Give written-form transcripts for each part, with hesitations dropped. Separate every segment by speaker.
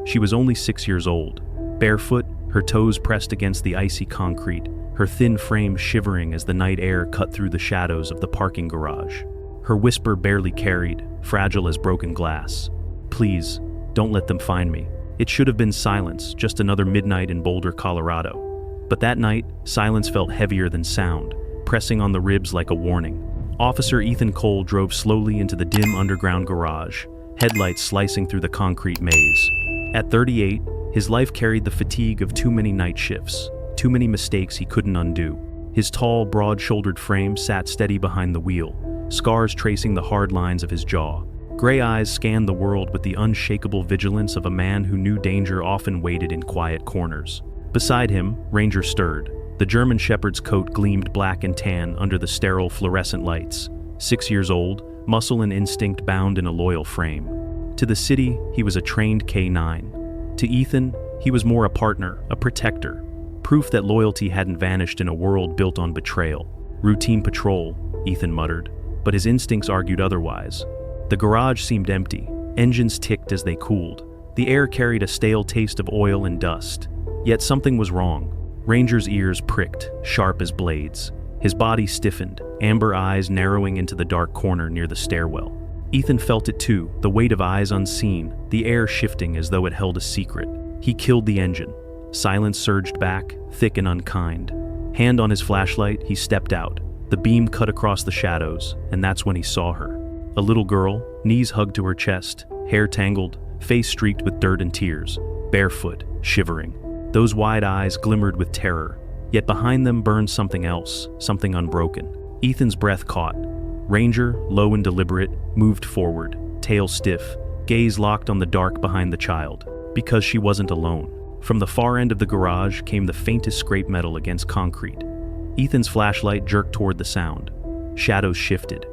Speaker 1: She was only 6 years old. Barefoot, her toes pressed against the icy concrete, her thin frame shivering as the night air cut through the shadows of the parking garage. Her whisper barely carried, fragile as broken glass. "Please, don't let them find me." It should have been silence, just another midnight in Boulder, Colorado. But that night, silence felt heavier than sound, pressing on the ribs like a warning. Officer Ethan Cole drove slowly into the dim underground garage, headlights slicing through the concrete maze. At 38, his life carried the fatigue of too many night shifts, too many mistakes he couldn't undo. His tall, broad-shouldered frame sat steady behind the wheel, scars tracing the hard lines of his jaw. Gray eyes scanned the world with the unshakable vigilance of a man who knew danger often waited in quiet corners. Beside him, Ranger stirred. The German Shepherd's coat gleamed black and tan under the sterile fluorescent lights. 6 years old, muscle and instinct bound in a loyal frame. To the city, he was a trained K9. To Ethan, he was more a partner, a protector. Proof that loyalty hadn't vanished in a world built on betrayal. "Routine patrol," Ethan muttered, but his instincts argued otherwise. The garage seemed empty. Engines ticked as they cooled. The air carried a stale taste of oil and dust. Yet something was wrong. Ranger's ears pricked, sharp as blades. His body stiffened, amber eyes narrowing into the dark corner near the stairwell. Ethan felt it too, the weight of eyes unseen, the air shifting as though it held a secret. He killed the engine. Silence surged back, thick and unkind. Hand on his flashlight, he stepped out. The beam cut across the shadows, and that's when he saw her. A little girl, knees hugged to her chest, hair tangled, face streaked with dirt and tears, barefoot, shivering. Those wide eyes glimmered with terror, yet behind them burned something else, something unbroken. Ethan's breath caught. Ranger, low and deliberate, moved forward, tail stiff, gaze locked on the dark behind the child, because she wasn't alone. From the far end of the garage came the faintest scrape metal against concrete. Ethan's flashlight jerked toward the sound. Shadows shifted.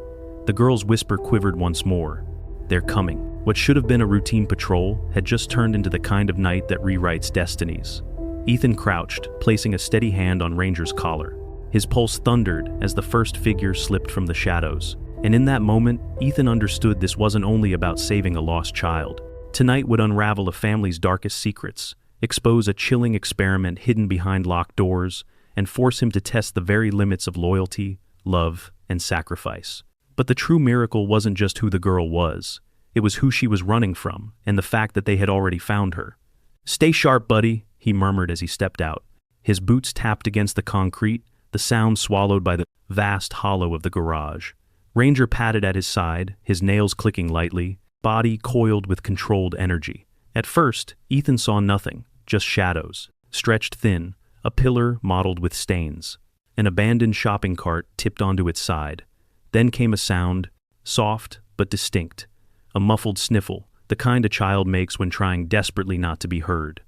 Speaker 1: The girl's whisper quivered once more. "They're coming." What should have been a routine patrol had just turned into the kind of night that rewrites destinies. Ethan crouched, placing a steady hand on Ranger's collar. His pulse thundered as the first figure slipped from the shadows. And in that moment, Ethan understood this wasn't only about saving a lost child. Tonight would unravel a family's darkest secrets, expose a chilling experiment hidden behind locked doors, and force him to test the very limits of loyalty, love, and sacrifice. But the true miracle wasn't just who the girl was. It was who she was running from, and the fact that they had already found her. "Stay sharp, buddy," he murmured as he stepped out. His boots tapped against the concrete, the sound swallowed by the vast hollow of the garage. Ranger patted at his side, his nails clicking lightly, body coiled with controlled energy. At first, Ethan saw nothing, just shadows, stretched thin, a pillar mottled with stains. An abandoned shopping cart tipped onto its side. Then came a sound, soft but distinct. A muffled sniffle, the kind a child makes when trying desperately not to be heard.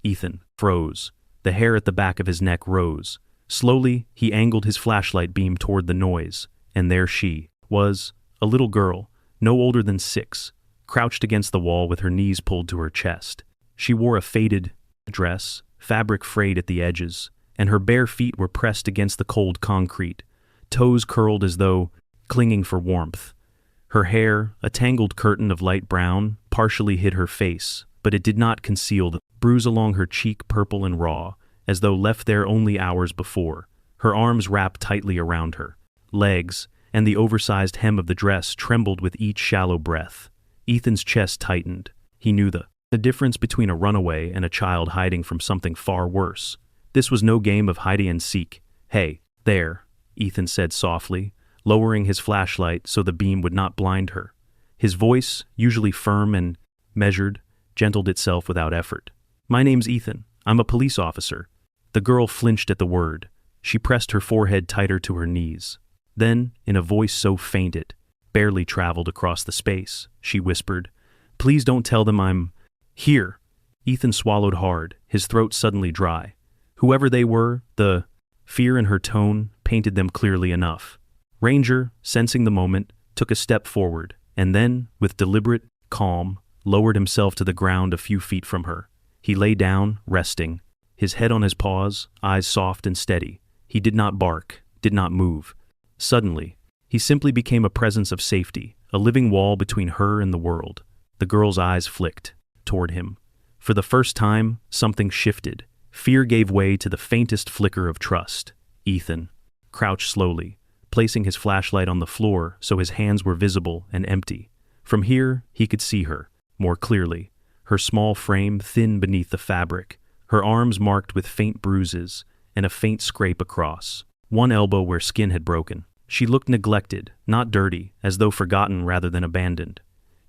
Speaker 1: Ethan froze. The hair at the back of his neck rose. Slowly, he angled his flashlight beam toward the noise, and there she was, a little girl, no older than 6, crouched against the wall with her knees pulled to her chest. She wore a faded dress, fabric frayed at the edges, and her bare feet were pressed against the cold concrete, toes curled as though clinging for warmth. Her hair, a tangled curtain of light brown, partially hid her face, but it did not conceal the bruise along her cheek, purple and raw, as though left there only hours before. Her arms wrapped tightly around her. Legs, and the oversized hem of the dress trembled with each shallow breath. Ethan's chest tightened. He knew the difference between a runaway and a child hiding from something far worse. This was no game of hide and seek. "Hey, there," Ethan said softly, lowering his flashlight so the beam would not blind her. His voice, usually firm and measured, gentled itself without effort. "My name's Ethan. I'm a police officer." The girl flinched at the word. She pressed her forehead tighter to her knees. Then, in a voice so faint it barely traveled across the space, she whispered, "Please don't tell them I'm here." Ethan swallowed hard, his throat suddenly dry. Whoever they were, the fear in her tone painted them clearly enough. Ranger, sensing the moment, took a step forward, and then, with deliberate calm, lowered himself to the ground a few feet from her. He lay down, resting, his head on his paws, eyes soft and steady. He did not bark, did not move. Suddenly, he simply became a presence of safety, a living wall between her and the world. The girl's eyes flicked toward him. For the first time, something shifted. Fear gave way to the faintest flicker of trust. Ethan crouched slowly, placing his flashlight on the floor so his hands were visible and empty. From here, he could see her more clearly, her small frame thin beneath the fabric, her arms marked with faint bruises and a faint scrape across one elbow where skin had broken. She looked neglected, not dirty, as though forgotten rather than abandoned.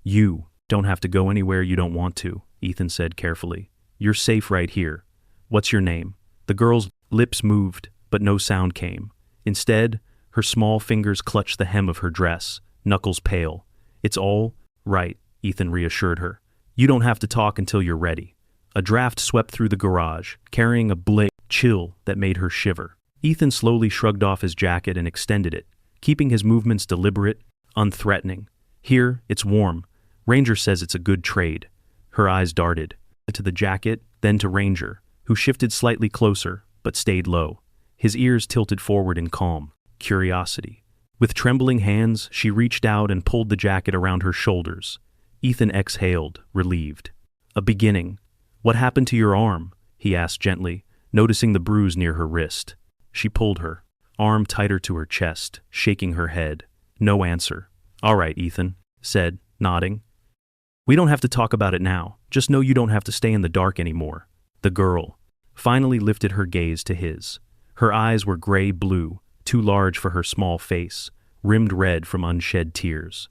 Speaker 1: "You don't have to go anywhere you don't want to," Ethan said carefully. "You're safe right here. What's your name?" The girl's lips moved, but no sound came. Instead, her small fingers clutched the hem of her dress, knuckles pale. "It's all right," Ethan reassured her. "You don't have to talk until you're ready." A draft swept through the garage, carrying a chill that made her shiver. Ethan slowly shrugged off his jacket and extended it, keeping his movements deliberate, unthreatening. "Here, it's warm. Ranger says it's a good trade." Her eyes darted to the jacket, then to Ranger, who shifted slightly closer, but stayed low. His ears tilted forward in calm curiosity. With trembling hands, she reached out and pulled the jacket around her shoulders. Ethan exhaled, relieved. "A beginning. What happened to your arm?" he asked gently, noticing the bruise near her wrist. She pulled her arm tighter to her chest, shaking her head. No answer. "All right," Ethan said, nodding. "We don't have to talk about it now. Just know you don't have to stay in the dark anymore." The girl finally lifted her gaze to his. Her eyes were gray-blue, too large for her small face, rimmed red from unshed tears.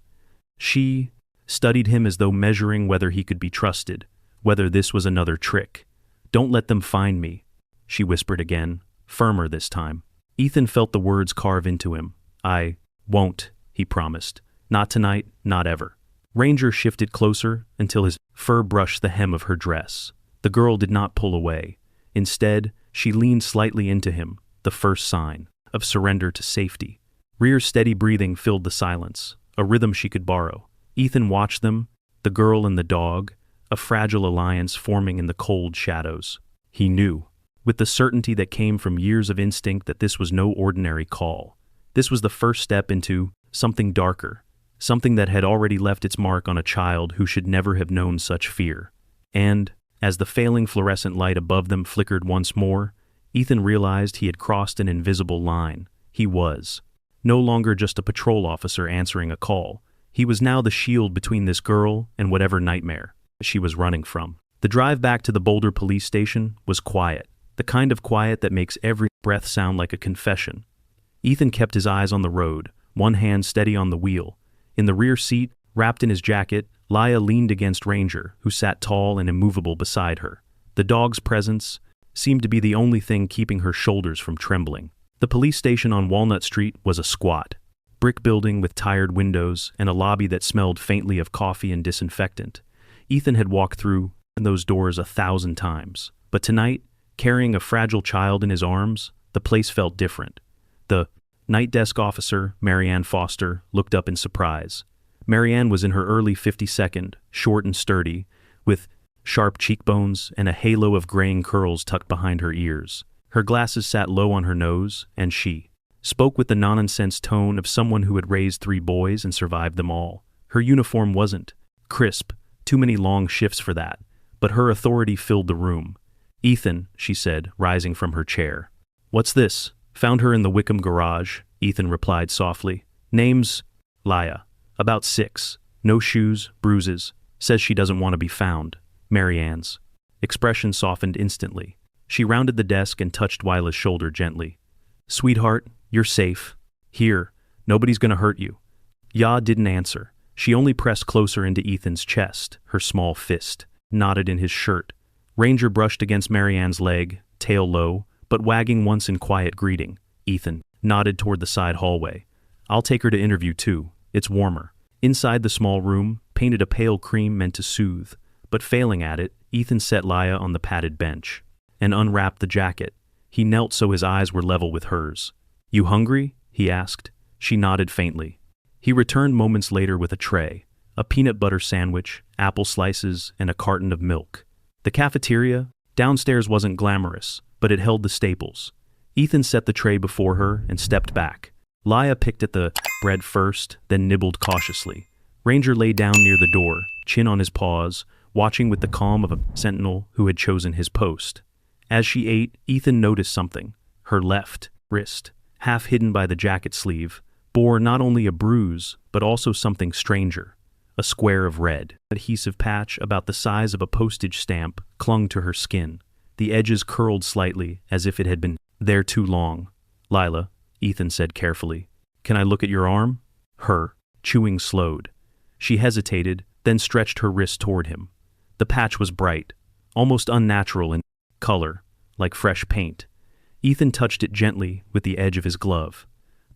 Speaker 1: She studied him as though measuring whether he could be trusted, whether this was another trick. "Don't let them find me," she whispered again, firmer this time. Ethan felt the words carve into him. "I won't," he promised. "Not tonight, not ever." Ranger shifted closer until his fur brushed the hem of her dress. The girl did not pull away. Instead, she leaned slightly into him, the first sign of surrender to safety. Rear's steady breathing filled the silence, a rhythm she could borrow. Ethan watched them, the girl and the dog, a fragile alliance forming in the cold shadows. He knew, with the certainty that came from years of instinct, that this was no ordinary call. This was the first step into something darker, something that had already left its mark on a child who should never have known such fear. And, as the failing fluorescent light above them flickered once more, Ethan realized he had crossed an invisible line. He was no longer just a patrol officer answering a call. He was now the shield between this girl and whatever nightmare she was running from. The drive back to the Boulder police station was quiet, the kind of quiet that makes every breath sound like a confession. Ethan kept his eyes on the road, one hand steady on the wheel. In the rear seat, wrapped in his jacket, Laya leaned against Ranger, who sat tall and immovable beside her. The dog's presence seemed to be the only thing keeping her shoulders from trembling. The police station on Walnut Street was a squat brick building with tired windows and a lobby that smelled faintly of coffee and disinfectant. Ethan had walked through those doors 1,000 times, but tonight, carrying a fragile child in his arms, the place felt different. The night desk officer, Marianne Foster, looked up in surprise. Marianne was in her early 52nd, short and sturdy, with sharp cheekbones and a halo of graying curls tucked behind her ears. Her glasses sat low on her nose, and she spoke with the nonsense tone of someone who had raised 3 boys and survived them all. Her uniform wasn't crisp, too many long shifts for that, but her authority filled the room. "Ethan," she said, rising from her chair. "What's this?" "Found her in the Wickham garage," Ethan replied softly. "Name's Laya. About 6. No shoes, bruises. Says she doesn't want to be found." Marianne's expression softened instantly. She rounded the desk and touched Wyla's shoulder gently. "Sweetheart, you're safe. Here, nobody's gonna hurt you." Ya didn't answer. She only pressed closer into Ethan's chest, her small fist knotted in his shirt. Ranger brushed against Marianne's leg, tail low, but wagging once in quiet greeting. Ethan nodded toward the side hallway. "I'll take her to interview too. It's warmer." Inside the small room, painted a pale cream meant to soothe, but failing at it, Ethan set Laya on the padded bench and unwrapped the jacket. He knelt so his eyes were level with hers. "You hungry?" he asked. She nodded faintly. He returned moments later with a tray, a peanut butter sandwich, apple slices, and a carton of milk. The cafeteria downstairs wasn't glamorous, but it held the staples. Ethan set the tray before her and stepped back. Laya picked at the bread first, then nibbled cautiously. Ranger lay down near the door, chin on his paws, watching with the calm of a sentinel who had chosen his post. As she ate, Ethan noticed something. Her left wrist, half hidden by the jacket sleeve, bore not only a bruise, but also something stranger. A square of red, adhesive patch about the size of a postage stamp clung to her skin. The edges curled slightly, as if it had been there too long. "Lila," Ethan said carefully, "can I look at your arm?" Her chewing slowed. She hesitated, then stretched her wrist toward him. The patch was bright, almost unnatural in color, like fresh paint. Ethan touched it gently with the edge of his glove.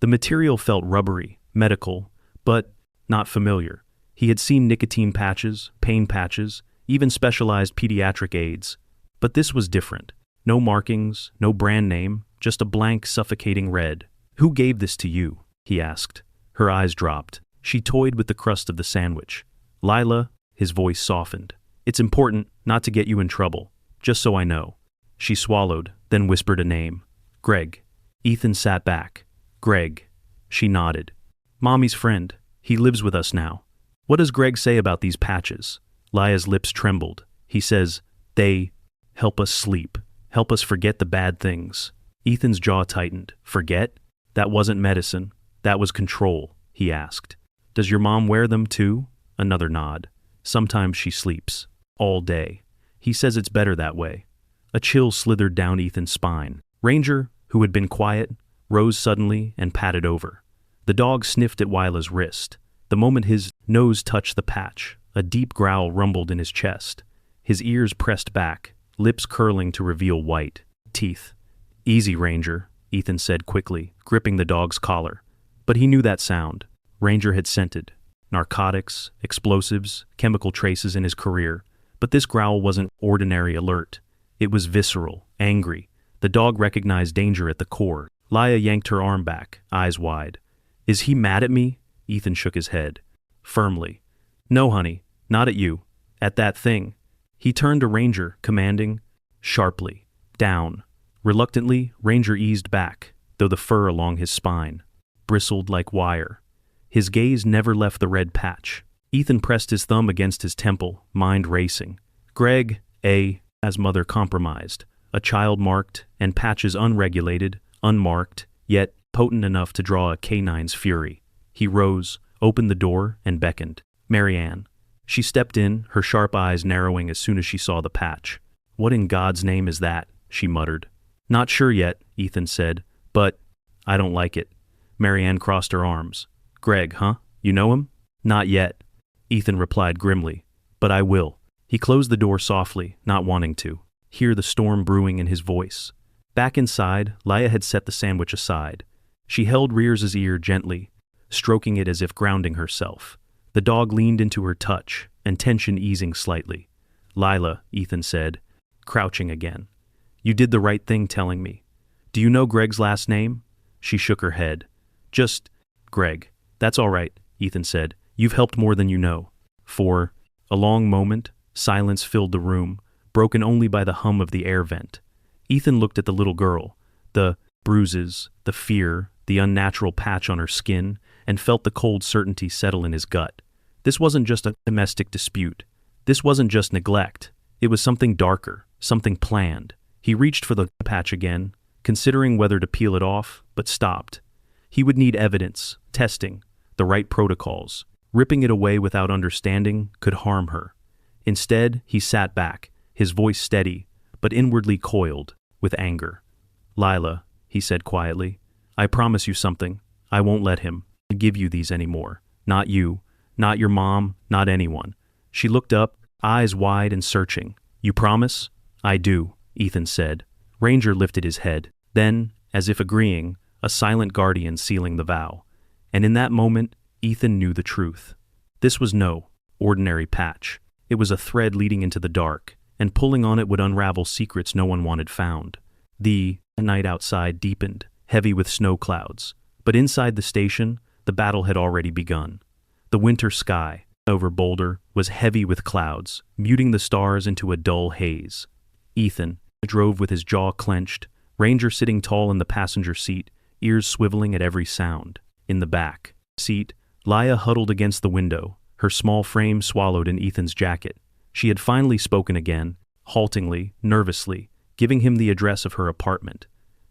Speaker 1: The material felt rubbery, medical, but not familiar. He had seen nicotine patches, pain patches, even specialized pediatric aids. But this was different. No markings, no brand name, just a blank, suffocating red. "Who gave this to you?" he asked. Her eyes dropped. She toyed with the crust of the sandwich. "Lila," his voice softened. "It's important not to get you in trouble, just so I know." She swallowed, then whispered a name. "Greg." Ethan sat back. "Greg." She nodded. "Mommy's friend. He lives with us now." "What does Greg say about these patches?" Lia's lips trembled. "He says, they help us sleep, help us forget the bad things." Ethan's jaw tightened. "Forget? That wasn't medicine. That was control," he asked. "Does your mom wear them too?" Another nod. "Sometimes she sleeps. All day. He says it's better that way." A chill slithered down Ethan's spine. Ranger, who had been quiet, rose suddenly and patted over. The dog sniffed at Lila's wrist. The moment his nose touched the patch, a deep growl rumbled in his chest. His ears pressed back, lips curling to reveal white teeth. "Easy, Ranger," Ethan said quickly, gripping the dog's collar. But he knew that sound. Ranger had scented narcotics, explosives, chemical traces in his career. But this growl wasn't ordinary alert. It was visceral, angry. The dog recognized danger at the core. Lia yanked her arm back, eyes wide. "Is he mad at me?" Ethan shook his head. Firmly. "No, honey, not at you. At that thing." He turned to Ranger, commanding, sharply, "Down." Reluctantly, Ranger eased back, though the fur along his spine bristled like wire. His gaze never left the red patch. Ethan pressed his thumb against his temple, mind racing. Greg, as mother compromised, a child marked and patches unregulated, unmarked, yet potent enough to draw a canine's fury. He rose, opened the door, and beckoned. Marianne. She stepped in, her sharp eyes narrowing as soon as she saw the patch. "What in God's name is that?" she muttered. "Not sure yet," Ethan said, "but I don't like it." Marianne crossed her arms. "Greg, huh? You know him?" "Not yet," Ethan replied grimly, "but I will." He closed the door softly, not wanting to hear the storm brewing in his voice. Back inside, Lia had set the sandwich aside. She held Rears's ear gently, stroking it as if grounding herself. The dog leaned into her touch, and tension easing slightly. "Lila," Ethan said, crouching again. "You did the right thing telling me. Do you know Greg's last name?" She shook her head. "Just Greg." "That's all right," Ethan said. "You've helped more than you know." For a long moment, silence filled the room, broken only by the hum of the air vent. Ethan looked at the little girl, the bruises, the fear, the unnatural patch on her skin, and felt the cold certainty settle in his gut. This wasn't just a domestic dispute. This wasn't just neglect. It was something darker, something planned. He reached for the patch again, considering whether to peel it off, but stopped. He would need evidence, testing, the right protocols. Ripping it away without understanding could harm her. Instead, he sat back, his voice steady, but inwardly coiled with anger. "Lila," he said quietly, "I promise you something. I won't let him give you these anymore. Not you, not your mom, not anyone." She looked up, eyes wide and searching. "You promise?" "I do," Ethan said. Ranger lifted his head. Then, as if agreeing, a silent guardian sealing the vow. And in that moment, Ethan knew the truth. This was no ordinary patch. It was a thread leading into the dark, and pulling on it would unravel secrets no one wanted found. The night outside deepened, heavy with snow clouds. But inside the station, the battle had already begun. The winter sky over Boulder was heavy with clouds, muting the stars into a dull haze. Ethan drove with his jaw clenched, Ranger sitting tall in the passenger seat, ears swiveling at every sound. In the back seat, Lia huddled against the window, her small frame swallowed in Ethan's jacket. She had finally spoken again, haltingly, nervously, giving him the address of her apartment.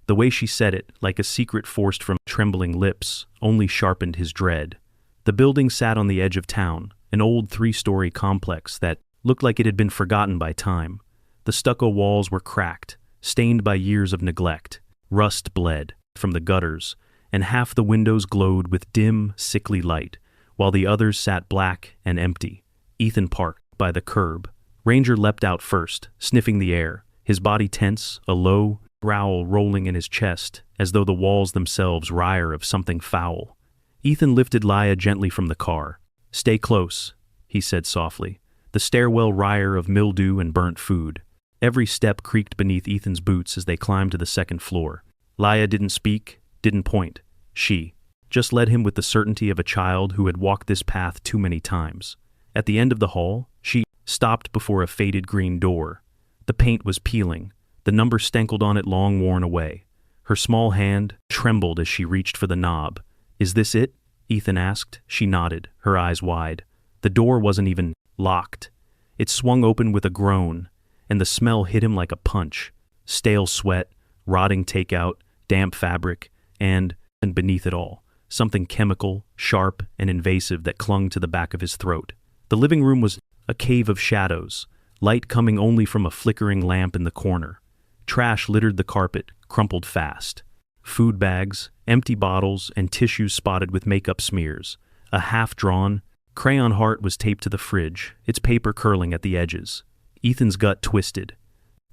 Speaker 1: The way she said it, like a secret forced from trembling lips, only sharpened his dread. The building sat on the edge of town, an old 3-story complex that looked like it had been forgotten by time. The stucco walls were cracked, stained by years of neglect. Rust bled from the gutters, and half the windows glowed with dim, sickly light, while the others sat black and empty. Ethan parked by the curb. Ranger leapt out first, sniffing the air, his body tense, a low growl rolling in his chest, as though the walls themselves wrire of something foul. Ethan lifted Laya gently from the car. "Stay close," he said softly. The stairwell wrire of mildew and burnt food. Every step creaked beneath Ethan's boots as they climbed to the second floor. Laya didn't speak, didn't point. She just led him with the certainty of a child who had walked this path too many times. At the end of the hall, she stopped before a faded green door. The paint was peeling, the number stankled on it long worn away. Her small hand trembled as she reached for the knob. "Is this it?" Ethan asked. She nodded, her eyes wide. The door wasn't even locked. It swung open with a groan, and the smell hit him like a punch. Stale sweat, rotting takeout, damp fabric, and beneath it all, something chemical, sharp, and invasive that clung to the back of his throat. The living room was a cave of shadows, light coming only from a flickering lamp in the corner. Trash littered the carpet, crumpled fast. Food bags, empty bottles, and tissues spotted with makeup smears. A half-drawn crayon heart was taped to the fridge, its paper curling at the edges. Ethan's gut twisted.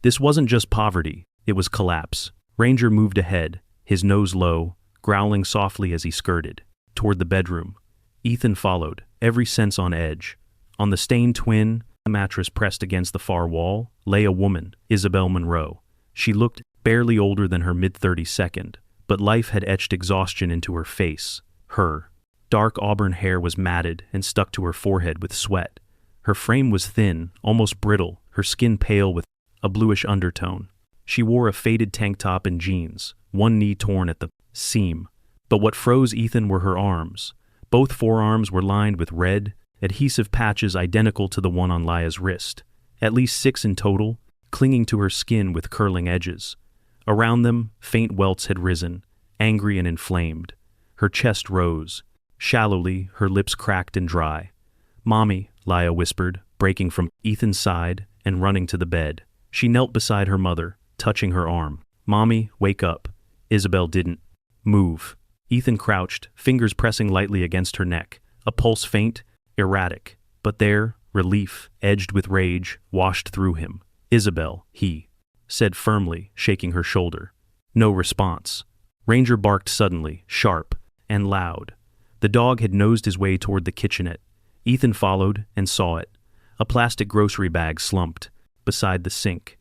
Speaker 1: This wasn't just poverty, it was collapse. Ranger moved ahead, his nose low, growling softly as he skirted toward the bedroom. Ethan followed, every sense on edge. On the stained twin mattress pressed against the far wall lay a woman, Isabel Monroe. She looked barely older than her mid-32nd, but life had etched exhaustion into her face. Her dark auburn hair was matted and stuck to her forehead with sweat. Her frame was thin, almost brittle, her skin pale with a bluish undertone. She wore a faded tank top and jeans, one knee torn at the seam. But what froze Ethan were her arms. Both forearms were lined with red, adhesive patches identical to the one on Laya's wrist. At least 6 in total, clinging to her skin with curling edges. Around them, faint welts had risen, angry and inflamed. Her chest rose. Shallowly, her lips cracked and dry. "Mommy," Laya whispered, breaking from Ethan's side and running to the bed. She knelt beside her mother, touching her arm. "Mommy, wake up." Isabel didn't move. Ethan crouched, fingers pressing lightly against her neck, a pulse faint, erratic. But there, relief, edged with rage, washed through him. "Isabel," he said firmly, shaking her shoulder. No response. Ranger barked suddenly, sharp and loud. The dog had nosed his way toward the kitchenette. Ethan followed and saw it. A plastic grocery bag slumped beside the sink.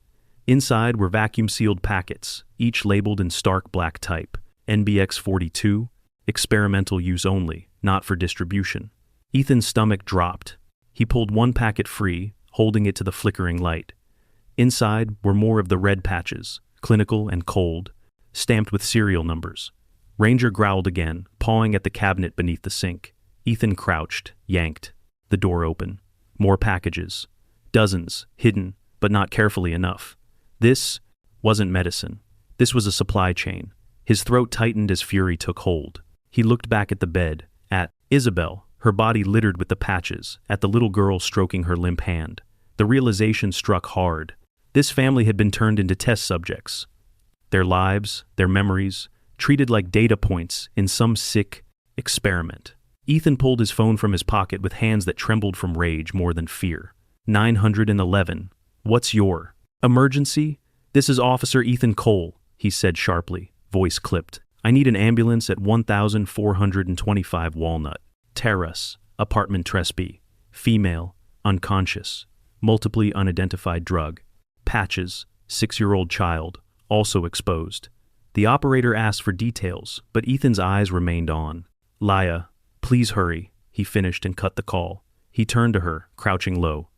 Speaker 1: Inside were vacuum-sealed packets, each labeled in stark black type. NBX 42, experimental use only, not for distribution. Ethan's stomach dropped. He pulled one packet free, holding it to the flickering light. Inside were more of the red patches, clinical and cold, stamped with serial numbers. Ranger growled again, pawing at the cabinet beneath the sink. Ethan crouched, yanked. The door open. More packages. Dozens, hidden, but not carefully enough. This wasn't medicine. This was a supply chain. His throat tightened as fury took hold. He looked back at the bed, at Isabel, her body littered with the patches, at the little girl stroking her limp hand. The realization struck hard. This family had been turned into test subjects. Their lives, their memories, treated like data points in some sick experiment. Ethan pulled his phone from his pocket with hands that trembled from rage more than fear. 911. "What's your emergency?" "This is Officer Ethan Cole," he said sharply, voice clipped. "I need an ambulance at 1425 Walnut Terrace, apartment Tresby. Female, unconscious, multiply unidentified drug. Patches, 6-year-old child, also exposed." The operator asked for details, but Ethan's eyes remained on. "Laya, please hurry," he finished and cut the call. He turned to her, crouching low.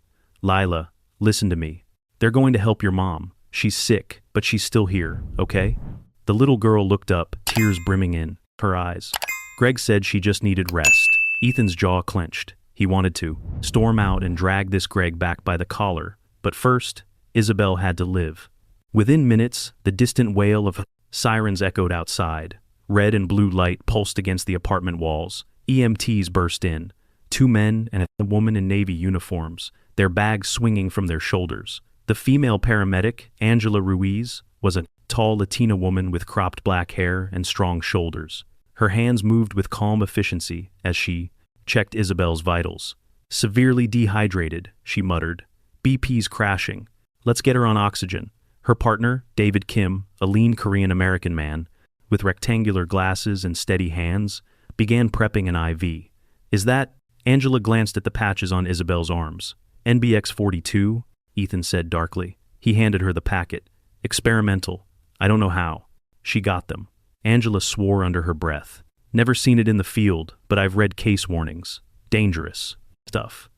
Speaker 1: "Lila, listen to me. They're going to help your mom. She's sick, but she's still here, okay?" The little girl looked up, tears brimming in her eyes. "Greg said she just needed rest." Ethan's jaw clenched. He wanted to storm out and drag this Greg back by the collar, but first, Isabel had to live. Within minutes, the distant wail of sirens echoed outside. Red and blue light pulsed against the apartment walls. EMTs burst in. 2 men and a woman in navy uniforms, their bags swinging from their shoulders. The female paramedic, Angela Ruiz, was a tall Latina woman with cropped black hair and strong shoulders. Her hands moved with calm efficiency as she checked Isabel's vitals. "Severely dehydrated," she muttered. "BP's crashing. Let's get her on oxygen." Her partner, David Kim, a lean Korean-American man, with rectangular glasses and steady hands, began prepping an IV. "Is that?" Angela glanced at the patches on Isabel's arms. "NBX-42, Ethan said darkly. He handed her the packet. "Experimental. I don't know how." She got them. Angela swore under her breath. "Never seen it in the field, but I've read case warnings. Dangerous stuff."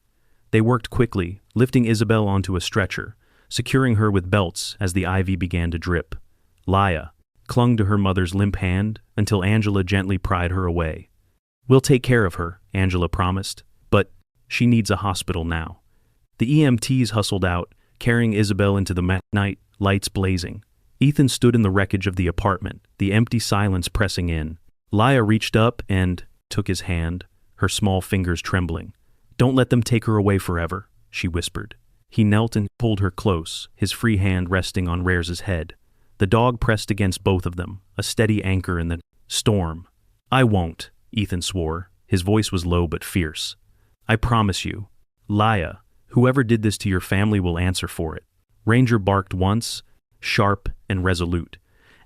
Speaker 1: They worked quickly, lifting Isabel onto a stretcher, securing her with belts as the IV began to drip. Laya clung to her mother's limp hand until Angela gently pried her away. "We'll take care of her," Angela promised, "but she needs a hospital now." The EMTs hustled out, carrying Isabel into the night, lights blazing. Ethan stood in the wreckage of the apartment, the empty silence pressing in. Laya reached up and took his hand, her small fingers trembling. "Don't let them take her away forever," she whispered. He knelt and pulled her close, his free hand resting on Rare's head. The dog pressed against both of them, a steady anchor in the storm. "I won't," Ethan swore. His voice was low but fierce. "I promise you. Laya, whoever did this to your family will answer for it." Ranger barked once, sharp and resolute,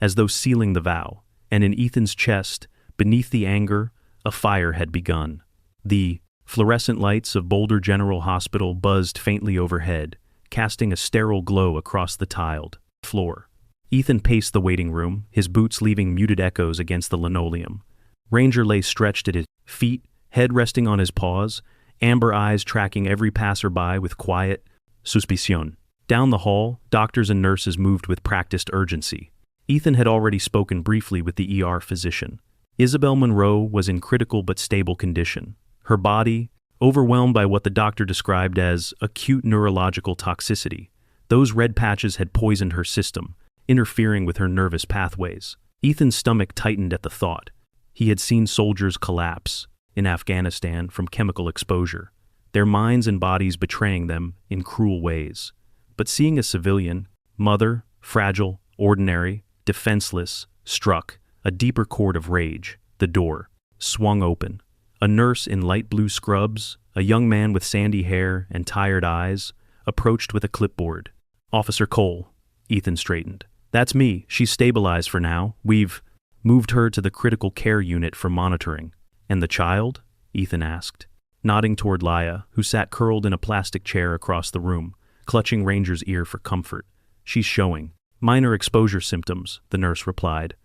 Speaker 1: as though sealing the vow, and in Ethan's chest, beneath the anger, a fire had begun. The fluorescent lights of Boulder General Hospital buzzed faintly overhead, casting a sterile glow across the tiled floor. Ethan paced the waiting room, his boots leaving muted echoes against the linoleum. Ranger lay stretched at his feet, head resting on his paws, amber eyes tracking every passerby with quiet suspicion. Down the hall, doctors and nurses moved with practiced urgency. Ethan had already spoken briefly with the ER physician. Isabel Monroe was in critical but stable condition. Her body, overwhelmed by what the doctor described as acute neurological toxicity. Those red patches had poisoned her system, interfering with her nervous pathways. Ethan's stomach tightened at the thought. He had seen soldiers collapse in Afghanistan from chemical exposure, their minds and bodies betraying them in cruel ways. But seeing a civilian, mother, fragile, ordinary, defenseless, struck a deeper chord of rage. The door swung open. A nurse in light blue scrubs, a young man with sandy hair and tired eyes, approached with a clipboard. "Officer Cole," Ethan straightened. "That's me. She's stabilized for now. We've moved her to the critical care unit for monitoring." "And the child?" Ethan asked, nodding toward Laya, who sat curled in a plastic chair across the room, clutching Ranger's ear for comfort. "She's showing minor exposure symptoms," the nurse replied.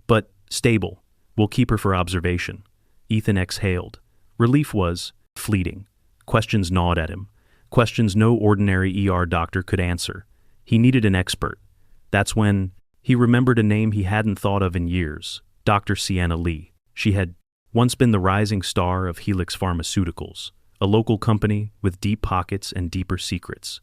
Speaker 1: "But stable. We'll keep her for observation." Ethan exhaled. Relief was fleeting. Questions gnawed at him. Questions no ordinary ER doctor could answer. He needed an expert. That's when he remembered a name he hadn't thought of in years. Dr. Sienna Lee. She had once been the rising star of Helix Pharmaceuticals, a local company with deep pockets and deeper secrets.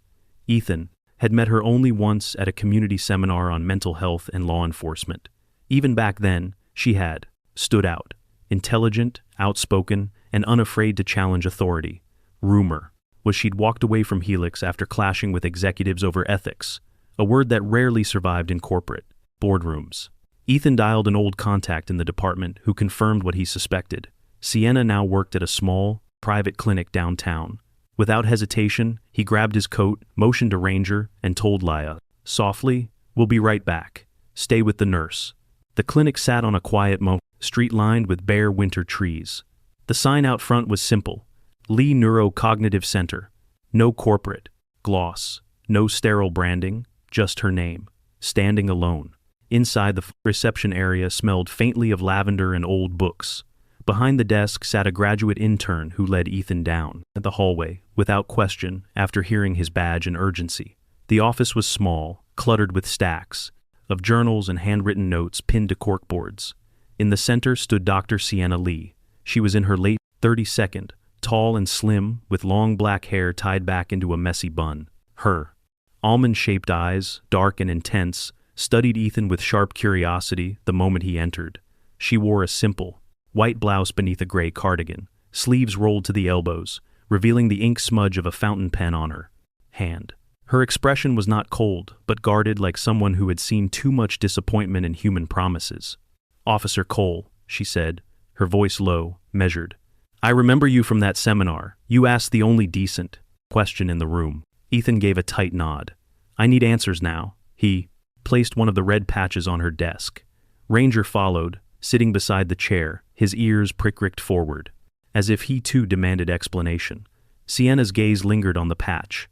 Speaker 1: Ethan had met her only once at a community seminar on mental health and law enforcement. Even back then, she had stood out. Intelligent, outspoken, and unafraid to challenge authority. Rumor was she'd walked away from Helix after clashing with executives over ethics, a word that rarely survived in corporate boardrooms. Ethan dialed an old contact in the department who confirmed what he suspected. Sienna now worked at a small, private clinic downtown. Without hesitation, he grabbed his coat, motioned to Ranger, and told Laya, softly, "We'll be right back. Stay with the nurse." The clinic sat on a quiet street lined with bare winter trees. The sign out front was simple: Lee Neurocognitive Center. No corporate gloss, no sterile branding, just her name, standing alone. Inside, the reception area smelled faintly of lavender and old books. Behind the desk sat a graduate intern who led Ethan down the hallway, without question, after hearing his badge and urgency. The office was small, cluttered with stacks of journals and handwritten notes pinned to corkboards. In the center stood Dr. Sienna Lee. She was in her late 32nd, tall and slim, with long black hair tied back into a messy bun. Her almond-shaped eyes, dark and intense, studied Ethan with sharp curiosity the moment he entered. She wore a simple, white blouse beneath a gray cardigan, sleeves rolled to the elbows, revealing the ink smudge of a fountain pen on her hand. Her expression was not cold, but guarded, like someone who had seen too much disappointment in human promises. "Officer Cole," she said, her voice low, measured. "I remember you from that seminar. You asked the only decent question in the room." Ethan gave a tight nod. "I need answers now." He placed one of the red patches on her desk. Ranger followed, sitting beside the chair, his ears pricked forward, as if he too demanded explanation. Sienna's gaze lingered on the patch.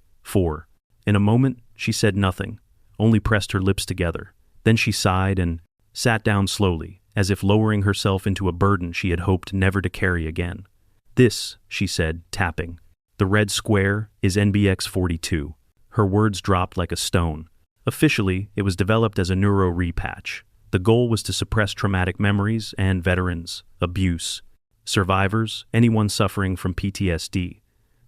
Speaker 1: In a moment, she said nothing, only pressed her lips together. Then she sighed and sat down slowly, as if lowering herself into a burden she had hoped never to carry again. "This," she said, tapping, "the red square is NBX-42. Her words dropped like a stone. Officially, it was developed as a neuro-repatch. The goal was to suppress traumatic memories and veterans, abuse, survivors, anyone suffering from PTSD.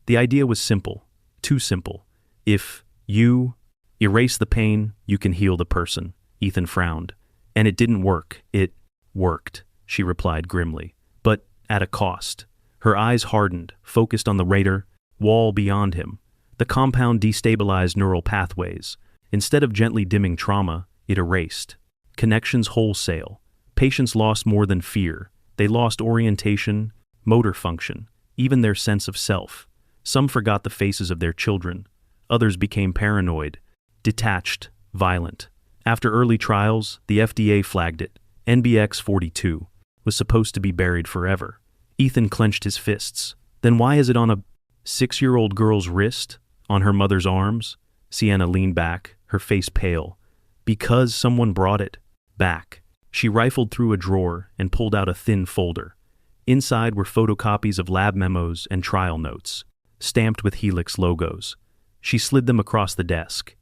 Speaker 1: The idea was simple, too simple. If you erase the pain, you can heal the person." Ethan frowned. "And it didn't work." "It worked," she replied grimly, "but at a cost." Her eyes hardened, focused on the radar wall beyond him. The compound destabilized neural pathways. Instead of gently dimming trauma, it erased connections wholesale. Patients lost more than fear. They lost orientation, motor function, even their sense of self. Some forgot the faces of their children. Others became paranoid, detached, violent. After early trials, the FDA flagged it. NBX-42 was supposed to be buried forever. Ethan clenched his fists. Then why is it on a 6-year-old girl's wrist? On her mother's arms? Sienna leaned back, her face pale. "Because someone brought it back." She rifled through a drawer and pulled out a thin folder. Inside were photocopies of lab memos and trial notes, stamped with Helix logos. She slid them across the desk.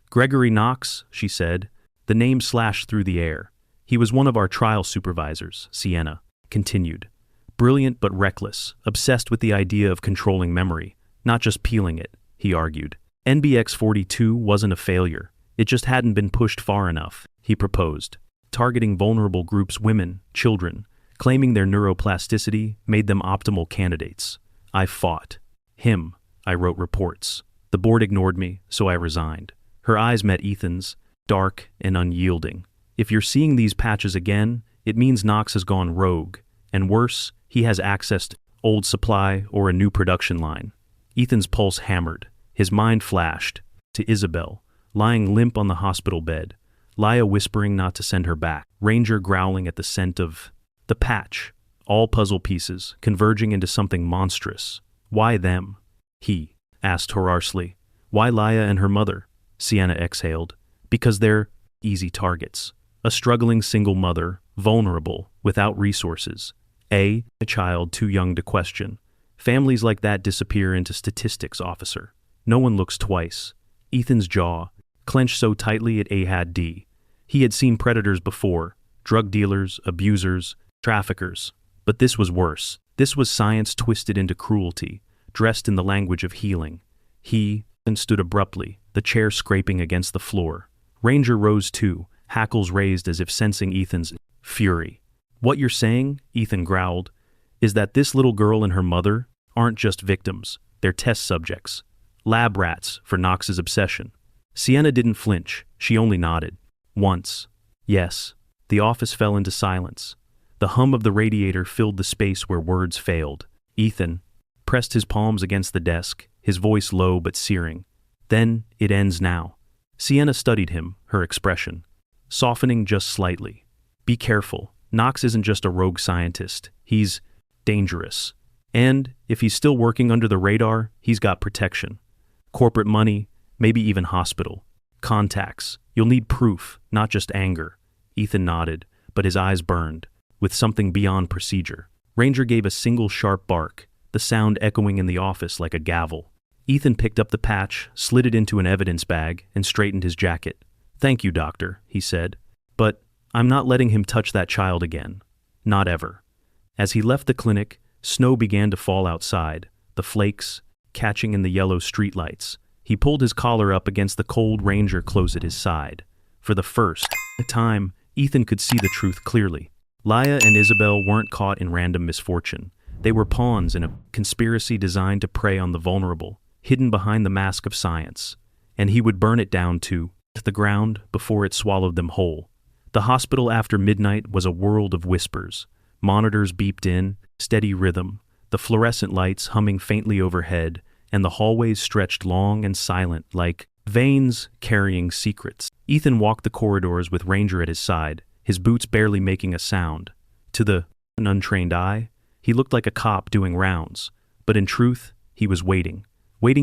Speaker 1: "Gregory Knox," she said. The name slashed through the air. "He was one of our trial supervisors," Sienna continued. "Brilliant but reckless, obsessed with the idea of controlling memory, not just peeling it," he argued. "NBX-42 wasn't a failure. It just hadn't been pushed far enough," he proposed. Targeting vulnerable groups, women, children, claiming their neuroplasticity made them optimal candidates. "I fought him. I wrote reports. The board ignored me, so I resigned." Her eyes met Ethan's, dark and unyielding. "If you're seeing these patches again, it means Knox has gone rogue. And worse, he has access to old supply or a new production line." Ethan's pulse hammered. His mind flashed to Isabel, lying limp on the hospital bed. Laya whispering not to send her back. Ranger growling at the scent of the patch. All puzzle pieces converging into something monstrous. "Why them?" he asked hoarsely. "Why Laya and her mother?" Sienna exhaled. "Because they're easy targets. A struggling single mother, vulnerable, without resources. A child too young to question. Families like that disappear into statistics, officer. No one looks twice." Ethan's jaw clenched so tightly it had D. He had seen predators before, drug dealers, abusers, traffickers. But this was worse. This was science twisted into cruelty, dressed in the language of healing. He stood abruptly, the chair scraping against the floor. Ranger rose too, hackles raised as if sensing Ethan's fury. "What you're saying," Ethan growled, "is that this little girl and her mother aren't just victims, they're test subjects. Lab rats for Knox's obsession." Sienna didn't flinch, she only nodded. "Once. Yes." The office fell into silence. The hum of the radiator filled the space where words failed. Ethan pressed his palms against the desk, his voice low but searing. "Then it ends now." Sienna studied him, her expression softening just slightly. "Be careful. Knox isn't just a rogue scientist. He's dangerous. And if he's still working under the radar, he's got protection. Corporate money, maybe even hospital. Contacts. You'll need proof, not just anger." Ethan nodded, but his eyes burned, with something beyond procedure. Ranger gave a single sharp bark, the sound echoing in the office like a gavel. Ethan picked up the patch, slid it into an evidence bag, and straightened his jacket. "Thank you, doctor," he said. "But I'm not letting him touch that child again. Not ever." As he left the clinic, snow began to fall outside, the flakes catching in the yellow streetlights. He pulled his collar up against the cold Ranger close at his side. For the first time, Ethan could see the truth clearly. Laia and Isabel weren't caught in random misfortune. They were pawns in a conspiracy designed to prey on the vulnerable, hidden behind the mask of science. And he would burn it down to the ground before it swallowed them whole. The hospital after midnight was a world of whispers. Monitors beeped in, steady rhythm, the fluorescent lights humming faintly overhead, and the hallways stretched long and silent like veins carrying secrets. Ethan walked the corridors with Ranger at his side, his boots barely making a sound. To an untrained eye, he looked like a cop doing rounds, but in truth, he was waiting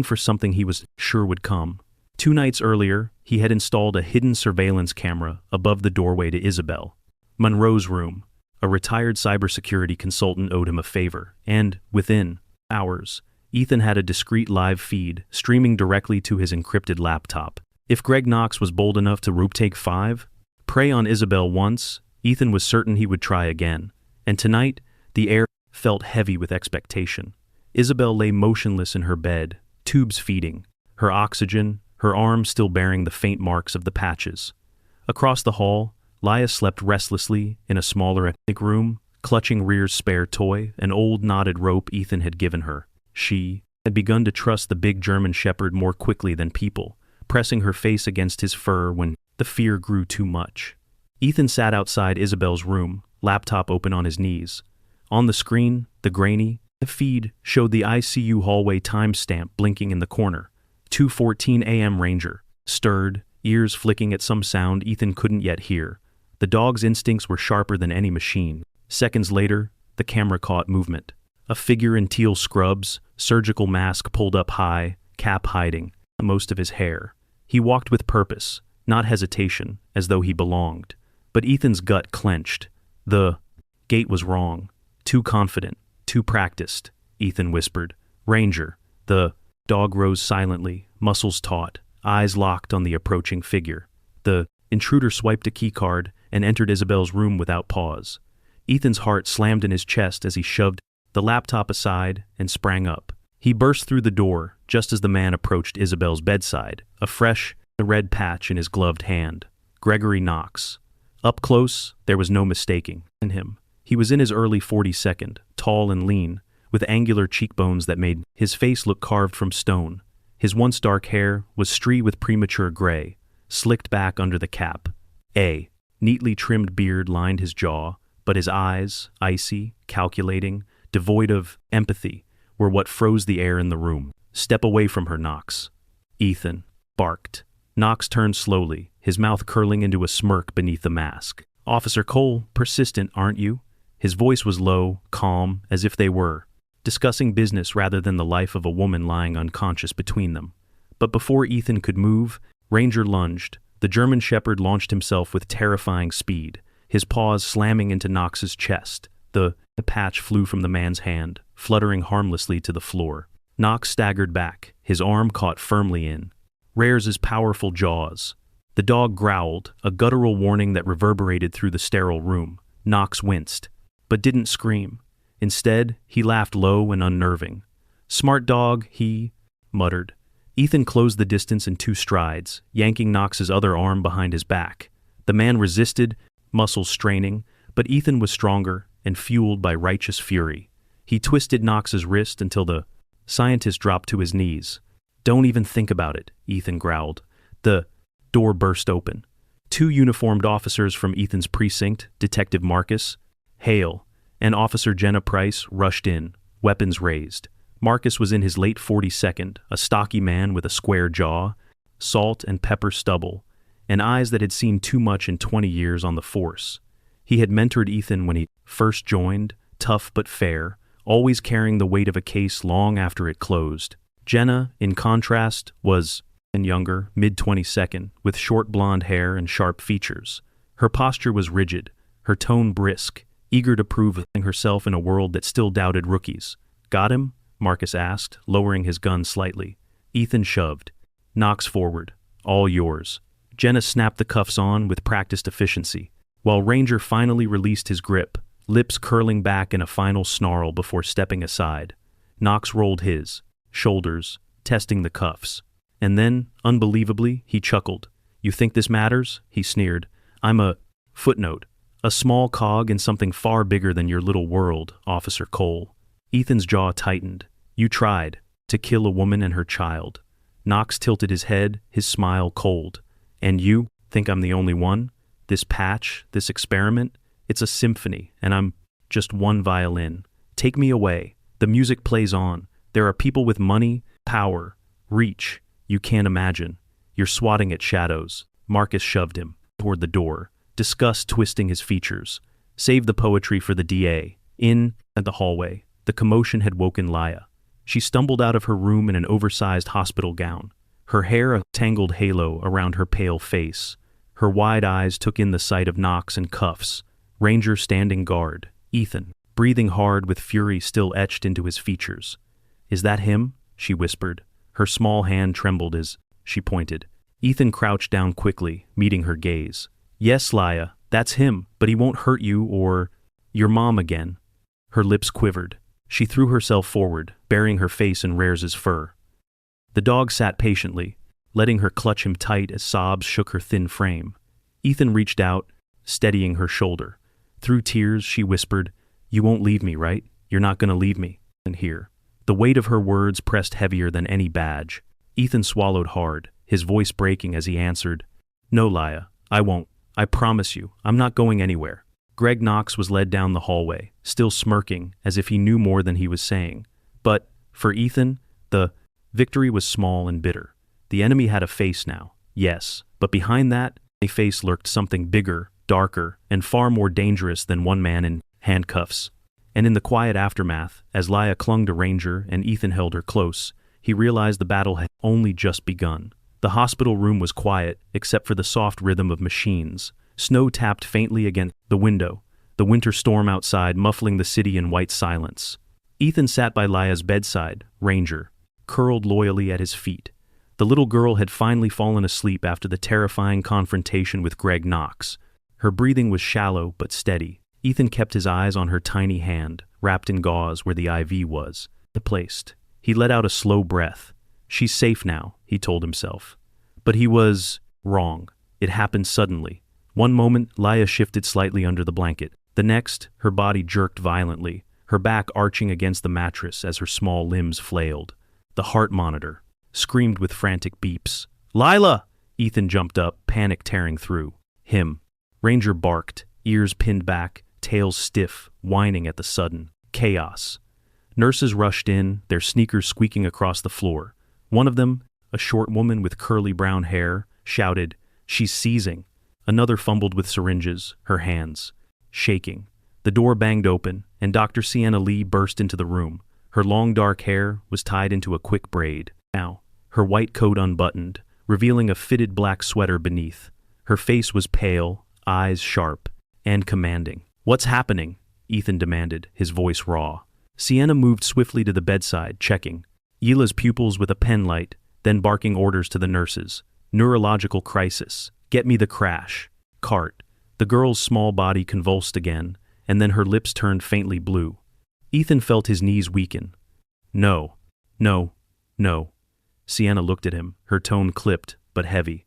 Speaker 1: for something he was sure would come. 2 nights earlier, he had installed a hidden surveillance camera above the doorway to Isabel Monroe's room. A retired cybersecurity consultant owed him a favor, and, within hours, Ethan had a discreet live feed streaming directly to his encrypted laptop. If Greg Knox was bold enough to take 5, prey on Isabel once, Ethan was certain he would try again. And tonight, the air felt heavy with expectation. Isabel lay motionless in her bed, tubes feeding, her oxygen, her arms still bearing the faint marks of the patches. Across the hall, Laia slept restlessly in a smaller room, clutching Rear's spare toy, an old knotted rope Ethan had given her. She had begun to trust the big German shepherd more quickly than people, pressing her face against his fur when the fear grew too much. Ethan sat outside Isabel's room, laptop open on his knees. On the screen, the grainy feed showed the ICU hallway timestamp blinking in the corner. 2:14 a.m. Ranger, stirred, ears flicking at some sound Ethan couldn't yet hear. The dog's instincts were sharper than any machine. Seconds later, the camera caught movement. A figure in teal scrubs, surgical mask pulled up high, cap hiding most of his hair. He walked with purpose, not hesitation, as though he belonged. But Ethan's gut clenched. The gait was wrong. Too confident, too practiced, Ethan whispered. Ranger. The dog rose silently, muscles taut, eyes locked on the approaching figure. The intruder swiped a keycard and entered Isabel's room without pause. Ethan's heart slammed in his chest as he shoved the laptop aside and sprang up. He burst through the door just as the man approached Isabel's bedside, a fresh, red patch in his gloved hand. Gregory Knox. Up close, there was no mistaking him. He was in his early 42nd, tall and lean, with angular cheekbones that made his face look carved from stone. His once dark hair was streaked with premature gray, slicked back under the cap. A neatly trimmed beard lined his jaw, but his eyes, icy, calculating, devoid of empathy, were what froze the air in the room. Step away from her, Knox. Ethan barked. Knox turned slowly, his mouth curling into a smirk beneath the mask. Officer Cole, persistent, aren't you? His voice was low, calm, as if they were discussing business rather than the life of a woman lying unconscious between them. But before Ethan could move, Ranger lunged. The German shepherd launched himself with terrifying speed, his paws slamming into Knox's chest. The patch flew from the man's hand, fluttering harmlessly to the floor. Knox staggered back, his arm caught firmly in Rare's powerful jaws. The dog growled, a guttural warning that reverberated through the sterile room. Knox winced, but didn't scream. Instead, he laughed low and unnerving. Smart dog, he muttered. Ethan closed the distance in 2 strides, yanking Knox's other arm behind his back. The man resisted, muscles straining, but Ethan was stronger and fueled by righteous fury. He twisted Knox's wrist until the scientist dropped to his knees. Don't even think about it, Ethan growled. The door burst open. 2 uniformed officers from Ethan's precinct, Detective Marcus, Hale, and Officer Jenna Price rushed in, weapons raised. Marcus was in his late 42nd, a stocky man with a square jaw, salt and pepper stubble, and eyes that had seen too much in 20 years on the force. He had mentored Ethan when he first joined, tough but fair, always carrying the weight of a case long after it closed. Jenna, in contrast, was younger, mid-22nd, with short blonde hair and sharp features. Her posture was rigid, her tone brisk, eager to prove herself in a world that still doubted rookies. Got him? Marcus asked, lowering his gun slightly. Ethan shoved. Knox forward. All yours. Jenna snapped the cuffs on with practiced efficiency, while Ranger finally released his grip, lips curling back in a final snarl before stepping aside. Knox rolled his shoulders, testing the cuffs. And then, unbelievably, he chuckled. "You think this matters?" he sneered. "I'm a footnote, a small cog in something far bigger than your little world, Officer Cole." Ethan's jaw tightened. "You tried to kill a woman and her child." Knox tilted his head, his smile cold. "And you think I'm the only one? This patch, this experiment, it's a symphony, and I'm just one violin. Take me away. The music plays on. There are people with money, power, reach. You can't imagine. You're swatting at shadows." Marcus shoved him toward the door, disgust twisting his features. "Save the poetry for the DA." In at the hallway, the commotion had woken Laya. She stumbled out of her room in an oversized hospital gown, her hair a tangled halo around her pale face. Her wide eyes took in the sight of Knox in cuffs, Ranger standing guard, Ethan, breathing hard with fury still etched into his features. "Is that him?" she whispered. Her small hand trembled as she pointed. Ethan crouched down quickly, meeting her gaze. "Yes, Laya, that's him, but he won't hurt you or your mom again." Her lips quivered. She threw herself forward, burying her face in Rare's fur. The dog sat patiently, letting her clutch him tight as sobs shook her thin frame. Ethan reached out, steadying her shoulder. Through tears, she whispered, "You won't leave me, right? You're not going to leave me." And here, the weight of her words pressed heavier than any badge. Ethan swallowed hard, his voice breaking as he answered, "No, Laya, I won't. I promise you, I'm not going anywhere." Greg Knox was led down the hallway, still smirking as if he knew more than he was saying. But, for Ethan, the victory was small and bitter. The enemy had a face now, yes, but behind that, a face lurked something bigger, darker, and far more dangerous than one man in handcuffs. And in the quiet aftermath, as Laya clung to Ranger and Ethan held her close, he realized the battle had only just begun. The hospital room was quiet, except for the soft rhythm of machines. Snow tapped faintly against the window, the winter storm outside muffling the city in white silence. Ethan sat by Laya's bedside, Ranger, curled loyally at his feet. The little girl had finally fallen asleep after the terrifying confrontation with Greg Knox. Her breathing was shallow but steady. Ethan kept his eyes on her tiny hand, wrapped in gauze where the IV was, placed. He let out a slow breath. "She's safe now," he told himself. But he was wrong. It happened suddenly. One moment, Laya shifted slightly under the blanket. The next, her body jerked violently, her back arching against the mattress as her small limbs flailed. The heart monitor screamed with frantic beeps. "Lila!" Ethan jumped up, panic tearing through him. Ranger barked, ears pinned back, tails stiff, whining at the sudden chaos. Nurses rushed in, their sneakers squeaking across the floor. One of them, a short woman with curly brown hair, shouted, "She's seizing." Another fumbled with syringes, her hands shaking. The door banged open, and Dr. Sienna Lee burst into the room. Her long dark hair was tied into a quick braid. Now, her white coat unbuttoned, revealing a fitted black sweater beneath. Her face was pale, eyes sharp, and commanding. "What's happening?" Ethan demanded, his voice raw. Sienna moved swiftly to the bedside, checking Yila's pupils with a pen light, then barking orders to the nurses. "Neurological crisis. Get me the crash. Cart." The girl's small body convulsed again, and then her lips turned faintly blue. Ethan felt his knees weaken. "No, no, no." Sienna looked at him, her tone clipped, but heavy.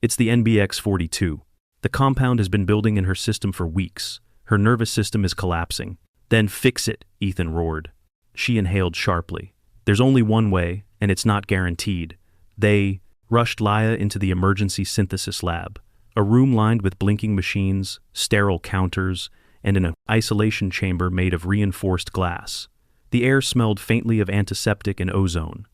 Speaker 1: "It's the NBX-42. The compound has been building in her system for weeks. Her nervous system is collapsing." "Then fix it," Ethan roared. She inhaled sharply. "There's only one way, and it's not guaranteed." They rushed Laya into the emergency synthesis lab, a room lined with blinking machines, sterile counters, and an isolation chamber made of reinforced glass. The air smelled faintly of antiseptic and ozone.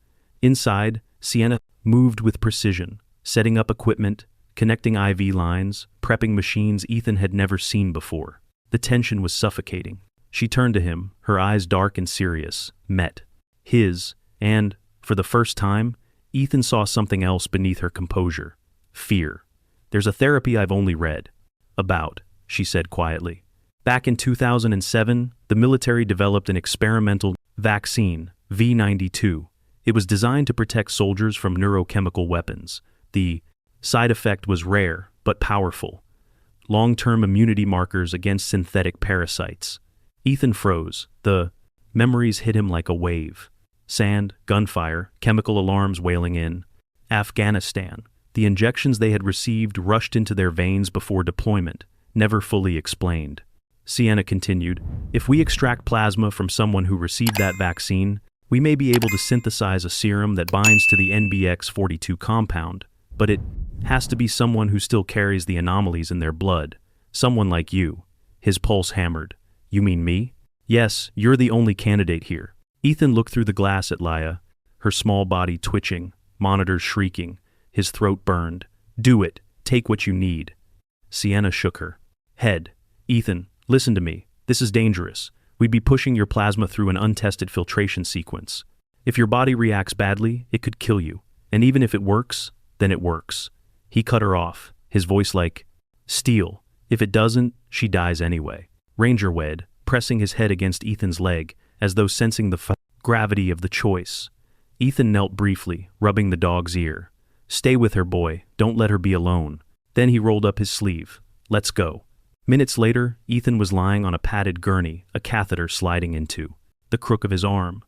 Speaker 1: Inside, Sienna moved with precision, setting up equipment, connecting IV lines, prepping machines Ethan had never seen before. The tension was suffocating. She turned to him, her eyes dark and serious, met his, and, for the first time, Ethan saw something else beneath her composure. Fear. "There's a therapy I've only read about," she said quietly. "Back in 2007, the military developed an experimental vaccine, V92. It was designed to protect soldiers from neurochemical weapons. The side effect was rare, but powerful. Long-term immunity markers against synthetic parasites." Ethan froze. The memories hit him like a wave. Sand, gunfire, chemical alarms wailing in. Afghanistan. The injections they had received rushed into their veins before deployment, never fully explained. Sienna continued, if we extract plasma from someone who received that vaccine, we may be able to synthesize a serum that binds to the NBX42 compound, but it has to be someone who still carries the anomalies in their blood. Someone like you. His pulse hammered. You mean me? Yes, you're the only candidate here. Ethan looked through the glass at Laya, her small body twitching, monitors shrieking, his throat burned. Do it. Take what you need. Sienna shook her head. Ethan, listen to me. This is dangerous. We'd be pushing your plasma through an untested filtration sequence. If your body reacts badly, it could kill you. And even if it works, then it works. He cut her off, his voice like steel. If it doesn't, she dies anyway. Ranger wed, pressing his head against Ethan's leg, as though sensing the gravity of the choice. Ethan knelt briefly, rubbing the dog's ear. Stay with her, boy. Don't let her be alone. Then he rolled up his sleeve. Let's go. Minutes later, Ethan was lying on a padded gurney, a catheter sliding into the crook of his arm.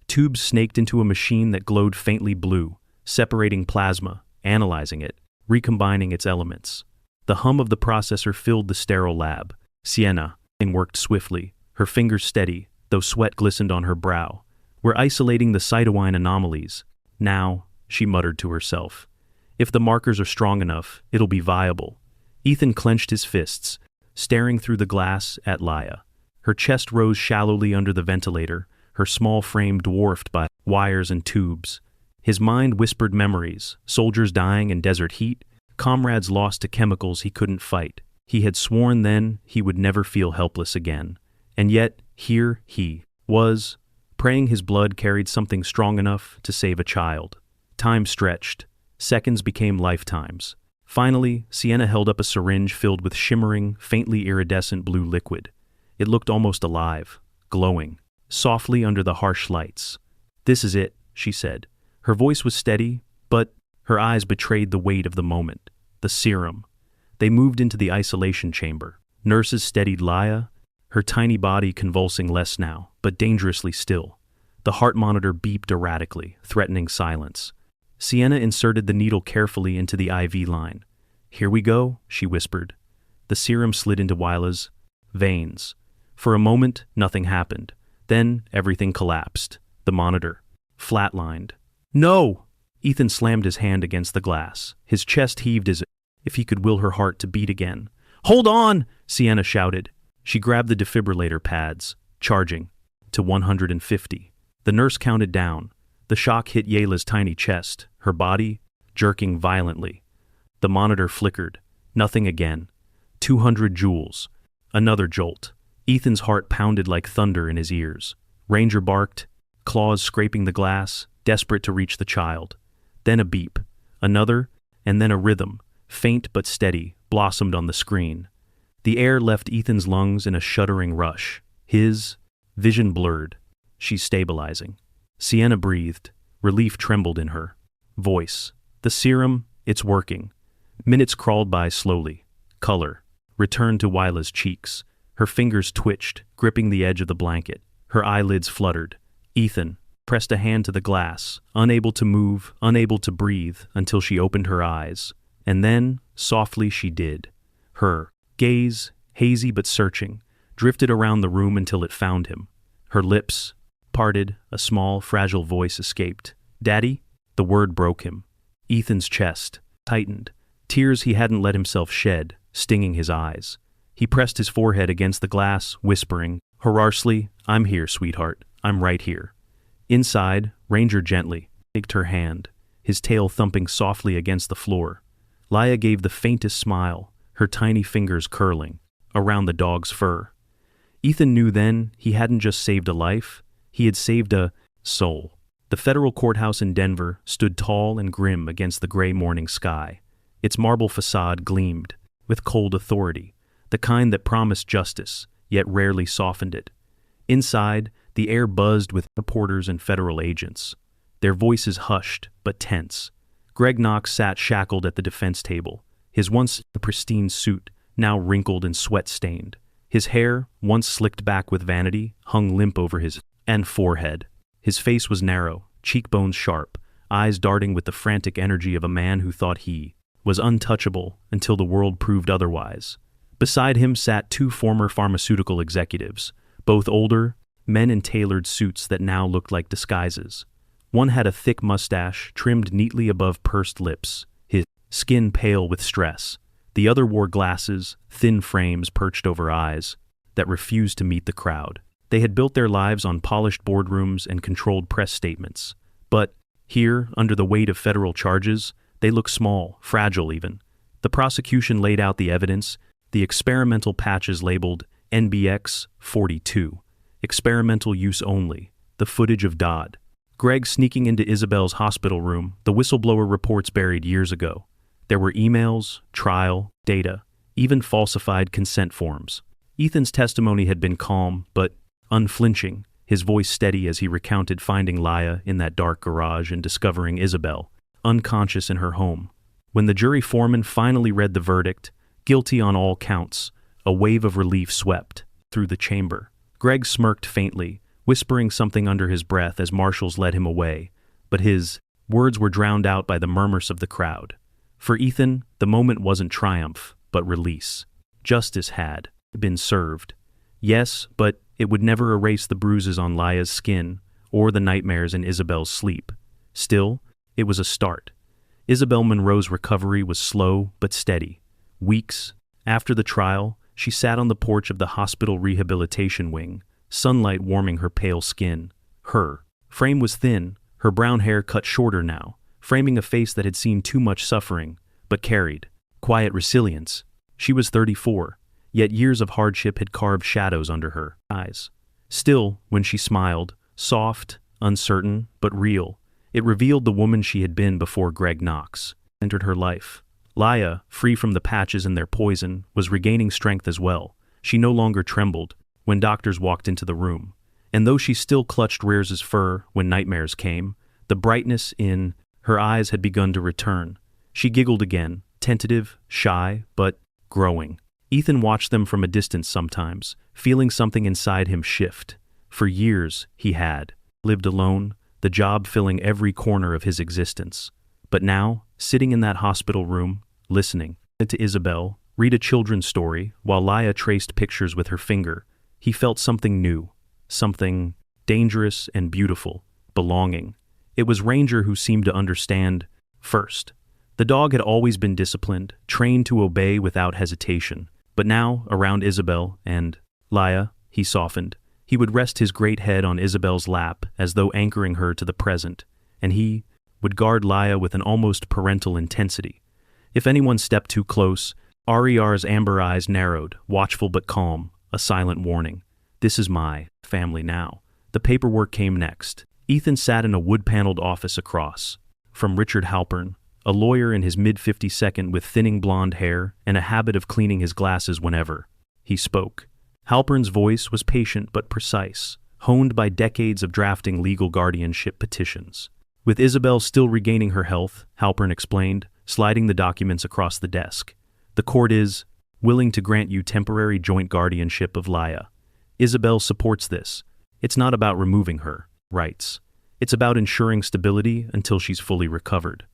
Speaker 1: Tubes snaked into a machine that glowed faintly blue, separating plasma, analyzing it, recombining its elements. The hum of the processor filled the sterile lab. Sienna worked swiftly, her fingers steady, though sweat glistened on her brow. We're isolating the cytokine anomalies. Now, she muttered to herself. If the markers are strong enough, it'll be viable. Ethan clenched his fists, staring through the glass at Laya. Her chest rose shallowly under the ventilator, her small frame dwarfed by wires and tubes. His mind whispered memories, soldiers dying in desert heat, comrades lost to chemicals he couldn't fight. He had sworn then he would never feel helpless again. And yet, here he was, praying his blood carried something strong enough to save a child. Time stretched. Seconds became lifetimes. Finally, Sienna held up a syringe filled with shimmering, faintly iridescent blue liquid. It looked almost alive, glowing, softly under the harsh lights. This is it, she said. Her voice was steady, but her eyes betrayed the weight of the moment. The serum. They moved into the isolation chamber. Nurses steadied Laya, her tiny body convulsing less now, but dangerously still. The heart monitor beeped erratically, threatening silence. Sienna inserted the needle carefully into the IV line. Here we go, she whispered. The serum slid into Wyla's veins. For a moment, nothing happened. Then, everything collapsed. The monitor flatlined. No! Ethan slammed his hand against the glass. His chest heaved as if he could will her heart to beat again. Hold on! Sienna shouted. She grabbed the defibrillator pads, charging to 150. The nurse counted down. The shock hit Yayla's tiny chest, her body jerking violently. The monitor flickered. Nothing again. 200 joules. Another jolt. Ethan's heart pounded like thunder in his ears. Ranger barked, claws scraping the glass, desperate to reach the child. Then a beep. Another, and then a rhythm, faint but steady, blossomed on the screen. The air left Ethan's lungs in a shuddering rush. His vision blurred. She's stabilizing. Sienna breathed. Relief trembled in her voice. The serum, it's working. Minutes crawled by slowly. Color returned to Wyla's cheeks. Her fingers twitched, gripping the edge of the blanket. Her eyelids fluttered. Ethan pressed a hand to the glass, unable to move, unable to breathe, until she opened her eyes. And then, softly she did. Her gaze, hazy but searching, drifted around the room until it found him. Her lips parted, a small, fragile voice escaped. Daddy? The word broke him. Ethan's chest tightened, tears he hadn't let himself shed, stinging his eyes. He pressed his forehead against the glass, whispering, hoarsely, I'm here, sweetheart. I'm right here. Inside, Ranger gently picked her hand, his tail thumping softly against the floor. Laya gave the faintest smile, her tiny fingers curling around the dog's fur. Ethan knew then he hadn't just saved a life, he had saved a soul. The federal courthouse in Denver stood tall and grim against the gray morning sky. Its marble facade gleamed with cold authority, the kind that promised justice, yet rarely softened it. Inside, the air buzzed with reporters and federal agents, their voices hushed but tense. Greg Knox sat shackled at the defense table, his once pristine suit now wrinkled and sweat-stained. His hair, once slicked back with vanity, hung limp over his forehead. His face was narrow, cheekbones sharp, eyes darting with the frantic energy of a man who thought he was untouchable until the world proved otherwise. Beside him sat two former pharmaceutical executives, both older, men in tailored suits that now looked like disguises. One had a thick mustache trimmed neatly above pursed lips, his skin pale with stress. The other wore glasses, thin frames perched over eyes that refused to meet the crowd. They had built their lives on polished boardrooms and controlled press statements. But here, under the weight of federal charges, they looked small, fragile even. The prosecution laid out the evidence, the experimental patches labeled NBX-42, experimental use only, the footage of Dodd. Greg sneaking into Isabel's hospital room, the whistleblower reports buried years ago. There were emails, trial, data, even falsified consent forms. Ethan's testimony had been calm, but unflinching, his voice steady as he recounted finding Laya in that dark garage and discovering Isabel, unconscious in her home. When the jury foreman finally read the verdict, guilty on all counts, a wave of relief swept through the chamber. Greg smirked faintly, whispering something under his breath as marshals led him away, but his words were drowned out by the murmurs of the crowd. For Ethan, the moment wasn't triumph, but release. Justice had been served. Yes, but it would never erase the bruises on Laya's skin or the nightmares in Isabel's sleep. Still, it was a start. Isabel Monroe's recovery was slow but steady. Weeks after the trial, she sat on the porch of the hospital rehabilitation wing, sunlight warming her pale skin. Her frame was thin, her brown hair cut shorter now, framing a face that had seen too much suffering, but carried quiet resilience. She was 34, yet years of hardship had carved shadows under her eyes. Still, when she smiled, soft, uncertain, but real, it revealed the woman she had been before Greg Knox entered her life. Laya, free from the patches and their poison, was regaining strength as well. She no longer trembled when doctors walked into the room. And though she still clutched Rears's fur when nightmares came, the brightness in her eyes had begun to return. She giggled again, tentative, shy, but growing. Ethan watched them from a distance sometimes, feeling something inside him shift. For years, he had lived alone, the job filling every corner of his existence. But now, sitting in that hospital room, listening to Isabel read a children's story while Laya traced pictures with her finger, he felt something new, something dangerous and beautiful, belonging. It was Ranger who seemed to understand first. The dog had always been disciplined, trained to obey without hesitation. But now, around Isabel and Laya, he softened. He would rest his great head on Isabel's lap as though anchoring her to the present, and he would guard Laya with an almost parental intensity. If anyone stepped too close, RER's amber eyes narrowed, watchful but calm, a silent warning. This is my family now. The paperwork came next. Ethan sat in a wood-paneled office across from Richard Halpern, a lawyer in his mid-52nd with thinning blonde hair and a habit of cleaning his glasses whenever he spoke. Halpern's voice was patient but precise, honed by decades of drafting legal guardianship petitions. With Isabel still regaining her health, Halpern explained, sliding the documents across the desk. The court is willing to grant you temporary joint guardianship of Laya. Isabel supports this. It's not about removing her rights. It's about ensuring stability until she's fully recovered.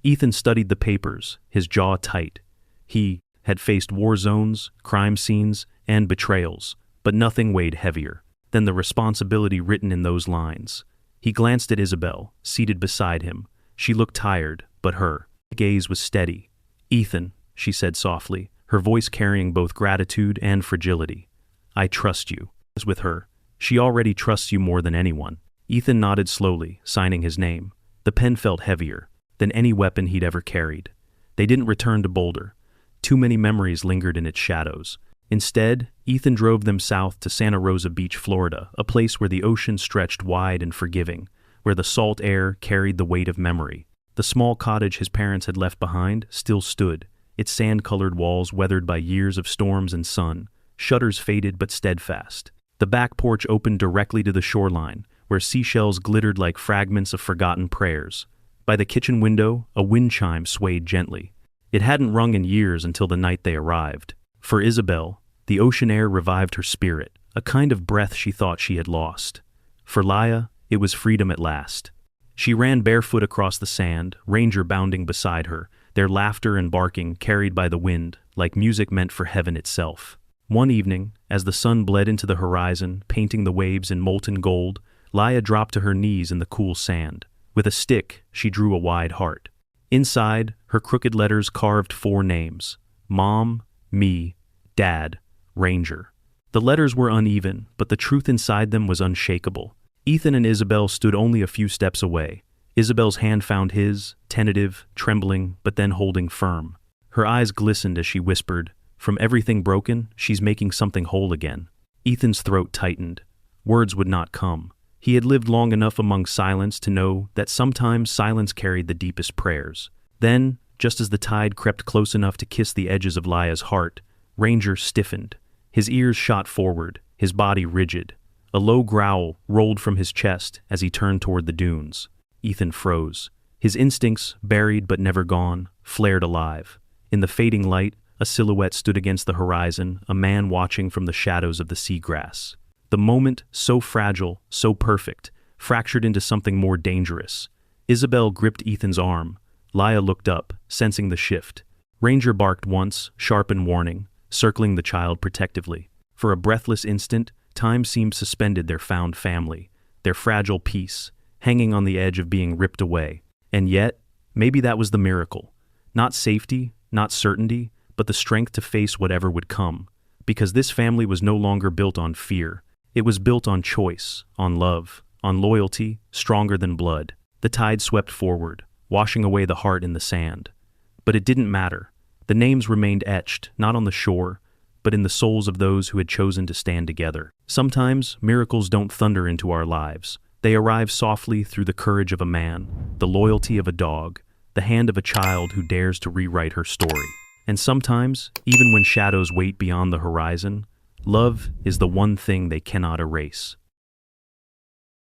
Speaker 1: Ethan studied the papers, his jaw tight. He had faced war zones, crime scenes, and betrayals, but nothing weighed heavier than the responsibility written in those lines. He glanced at Isabel, seated beside him. She looked tired, but her gaze was steady. "Ethan," she said softly, her voice carrying both gratitude and fragility. "I trust you." As with her, she already trusts you more than anyone. Ethan nodded slowly, signing his name. The pen felt heavier than any weapon he'd ever carried. They didn't return to Boulder. Too many memories lingered in its shadows. Instead, Ethan drove them south to Santa Rosa Beach, Florida, a place where the ocean stretched wide and forgiving, where the salt air carried the weight of memory. The small cottage his parents had left behind still stood, its sand-colored walls weathered by years of storms and sun, shutters faded but steadfast. The back porch opened directly to the shoreline, where seashells glittered like fragments of forgotten prayers. By the kitchen window, a wind chime swayed gently. It hadn't rung in years until the night they arrived. For Isabel, the ocean air revived her spirit, a kind of breath she thought she had lost. For Laya, It was freedom at last. She ran barefoot across the sand, Ranger bounding beside her, their laughter and barking carried by the wind, like music meant for heaven itself. One evening, as the sun bled into the horizon, painting the waves in molten gold, Laya dropped to her knees in the cool sand. With a stick, she drew a wide heart. Inside, her crooked letters carved 4 names: Mom, me, Dad, Ranger. The letters were uneven, but the truth inside them was unshakable. Ethan and Isabel stood only a few steps away. Isabel's hand found his, tentative, trembling, but then holding firm. Her eyes glistened as she whispered, "From everything broken, she's making something whole again." Ethan's throat tightened. Words would not come. He had lived long enough among silence to know that sometimes silence carried the deepest prayers. Then, just as the tide crept close enough to kiss the edges of Laya's heart, Ranger stiffened. His ears shot forward, his body rigid. A low growl rolled from his chest as he turned toward the dunes. Ethan froze. His instincts, buried but never gone, flared alive. In the fading light, a silhouette stood against the horizon, a man watching from the shadows of the seagrass. The moment, so fragile, so perfect, fractured into something more dangerous. Isabel gripped Ethan's arm. Laya looked up, sensing the shift. Ranger barked once, sharp and warning, circling the child protectively. For a breathless instant, time seemed suspended their found family, their fragile peace, hanging on the edge of being ripped away. And yet, maybe that was the miracle. Not safety, not certainty, but the strength to face whatever would come. Because this family was no longer built on fear. It was built on choice, on love, on loyalty, stronger than blood. The tide swept forward, washing away the heart in the sand. But it didn't matter. The names remained etched, not on the shore, but in the souls of those who had chosen to stand together. Sometimes, miracles don't thunder into our lives. They arrive softly through the courage of a man, the loyalty of a dog, the hand of a child who dares to rewrite her story. And sometimes, even when shadows wait beyond the horizon, love is the one thing they cannot erase.